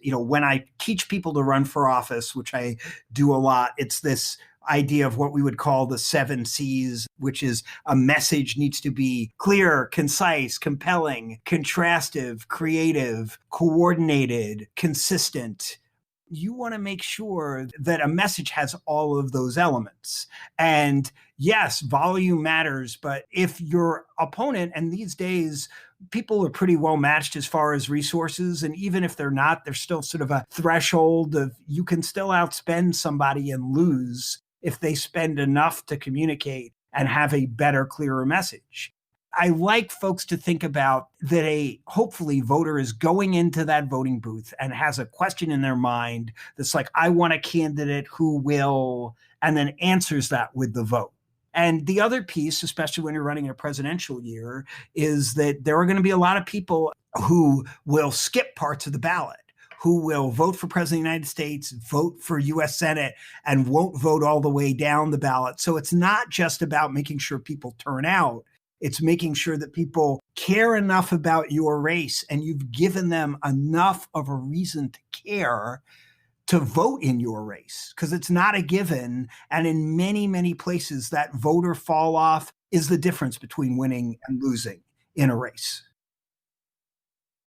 When I teach people to run for office, which I do a lot, it's this idea of what we would call the 7 C's, which is a message needs to be clear, concise, compelling, contrastive, creative, coordinated, consistent. You want to make sure that a message has all of those elements. And yes, volume matters, but if your opponent, and these days, people are pretty well matched as far as resources. And even if they're not, there's still sort of a threshold of you can still outspend somebody and lose if they spend enough to communicate and have a better, clearer message. I like folks to think about that a hopefully voter is going into that voting booth and has a question in their mind that's like, I want a candidate who will, and then answers that with the vote. And the other piece, especially when you're running a presidential year, is that there are going to be a lot of people who will skip parts of the ballot, who will vote for president of the United States, vote for US Senate, and won't vote all the way down the ballot. So it's not just about making sure people turn out. It's making sure that people care enough about your race and you've given them enough of a reason to care to vote in your race, because it's not a given. And in many, many places, that voter fall off is the difference between winning and losing in a race.